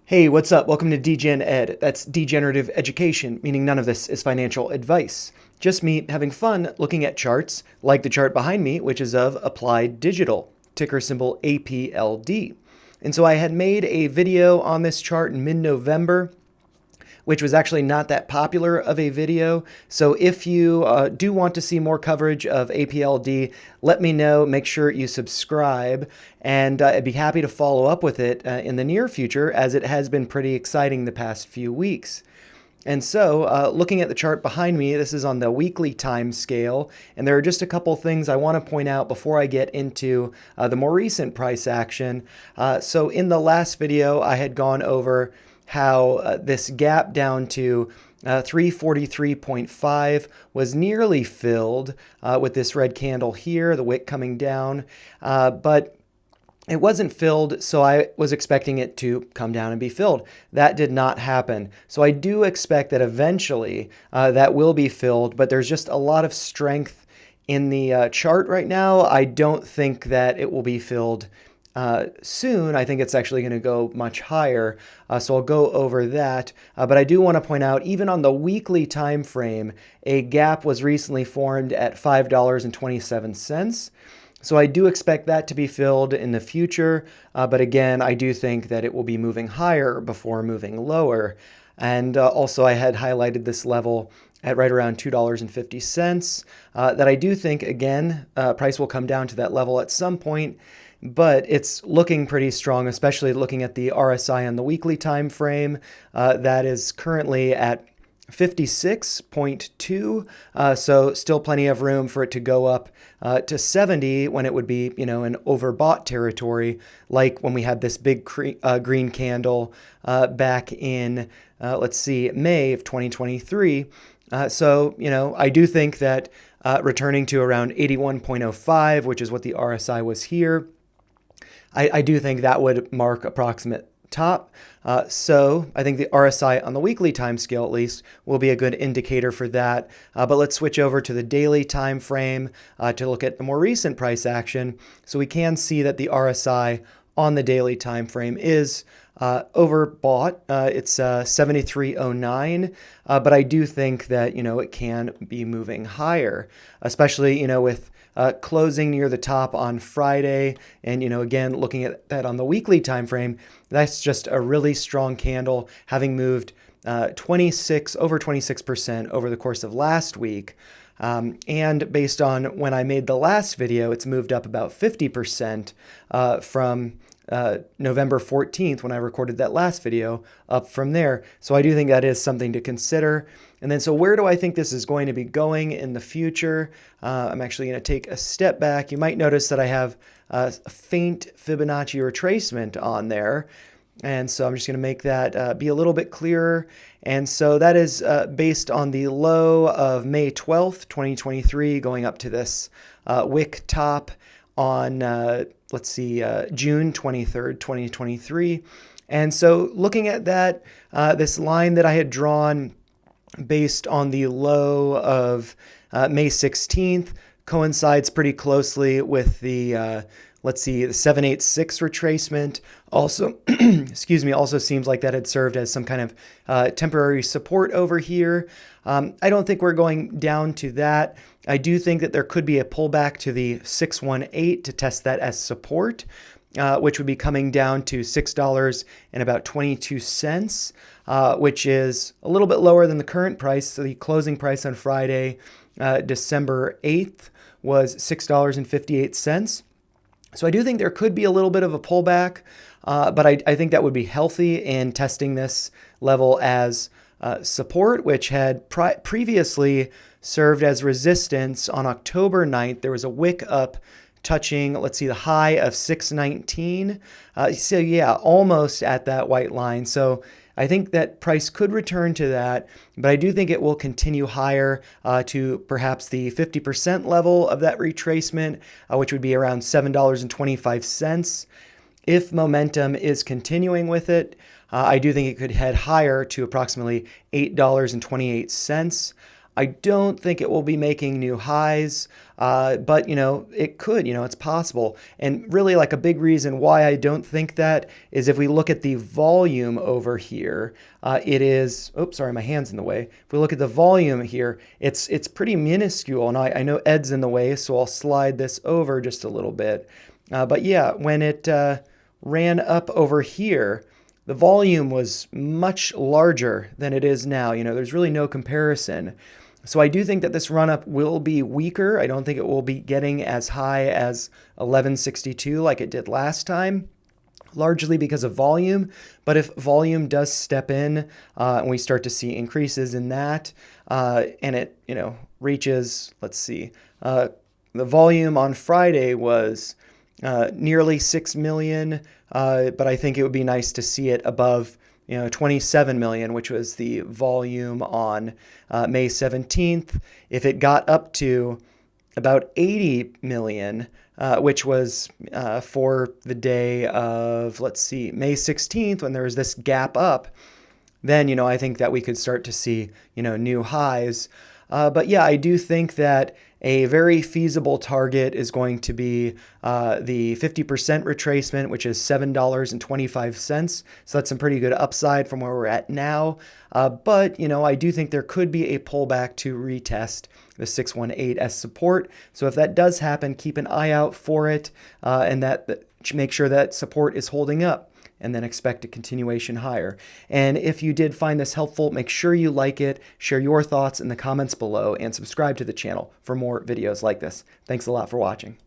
Hey, what's up? Welcome to Degen Ed. That's degenerative education, meaning none of this is financial advice. Just me having fun looking at charts, like the chart behind me, which is of Applied Digital, ticker symbol APLD. And so I had made a video on this chart in mid-November, which was actually not that popular of a video. So if you do want to see more coverage of APLD, let me know. Make sure you subscribe, and I'd be happy to follow up with it in the near future, as it has been pretty exciting the past few weeks. And so, looking at the chart behind me, this is on the weekly time scale, and there are just a couple things I want to point out before I get into the more recent price action. So in the last video, I had gone over how this gap down to 343.5 was nearly filled with this red candle here, the wick coming down, but it wasn't filled, so I was expecting it to come down and be filled. That did not happen. So I do expect that eventually that will be filled, but there's just a lot of strength in the chart right now. I don't think that it will be filled soon. I think it's actually going to go much higher. So I'll go over that. But I do want to point out, even on the weekly time frame, a gap was recently formed at $5.27. So I do expect that to be filled in the future. But again, I do think that it will be moving higher before moving lower. And also I had highlighted this level at right around $2.50, that I do think, again, price will come down to that level at some point, but it's looking pretty strong, especially looking at the RSI on the weekly time frame. That is currently at 56.2, so still plenty of room for it to go up to 70 when it would be, in overbought territory, like when we had this big green candle back in, May of 2023. So, I do think that returning to around 81.05, which is what the RSI was here, I do think that would mark approximate top. So I think the RSI on the weekly time scale, at least, will be a good indicator for that. But let's switch over to the daily time frame to look at the more recent price action. So we can see that the RSI on the daily time frame is overbought. It's 73.09, but I do think that it can be moving higher, especially with closing near the top on Friday, and again looking at that on the weekly time frame, that's just a really strong candle, having moved over 26% over the course of last week. And based on when I made the last video, it's moved up about 50% from November 14th, when I recorded that last video, up from there. So I do think that is something to consider. And then, so where do I think this is going to be going in the future? I'm actually going to take a step back. You might notice that I have a faint Fibonacci retracement on there. And so I'm just going to make that be a little bit clearer. And so that is based on the low of May 12th, 2023, going up to this wick top on, June 23rd, 2023. And so looking at that, this line that I had drawn based on the low of May 16th coincides pretty closely with the, the 786 retracement. Also, also seems like that had served as some kind of temporary support over here. I don't think we're going down to that. I do think that there could be a pullback to the 618 to test that as support, which would be coming down to $6.22, which is a little bit lower than the current price. So the closing price on Friday, December 8th, was $6.58. So I do think there could be a little bit of a pullback, but I think that would be healthy in testing this level as support, which had previously served as resistance on October 9th. There was a wick up touching, the high of 619. So yeah, almost at that white line. So I think that price could return to that, but I do think it will continue higher to perhaps the 50% level of that retracement, which would be around $7.25. If momentum is continuing with it, I do think it could head higher to approximately $8.28. I don't think it will be making new highs, but it could. It's possible. And really, like a big reason why I don't think that is if we look at the volume over here, it is. Oops, sorry, my hand's in the way. If we look at the volume here, it's pretty minuscule, and I know Ed's in the way, so I'll slide this over just a little bit. But yeah, when it ran up over here, the volume was much larger than it is now. There's really no comparison. So I do think that this run up will be weaker. I don't think it will be getting as high as 1162 like it did last time, largely because of volume. But if volume does step in and we start to see increases in that, and it reaches, let's see, the volume on Friday was nearly 6 million, but I think it would be nice to see it above 27 million, which was the volume on May 17th. If it got up to about 80 million, which was for the day of, let's see, May 16th, when there was this gap up, then, I think that we could start to see, new highs. But yeah, I do think that a very feasible target is going to be the 50% retracement, which is $7.25. So that's some pretty good upside from where we're at now. But, I do think there could be a pullback to retest the 618 as support. So if that does happen, keep an eye out for it and make sure that support is holding up, and then expect a continuation higher. And if you did find this helpful, make sure you like it, share your thoughts in the comments below, and subscribe to the channel for more videos like this. Thanks a lot for watching.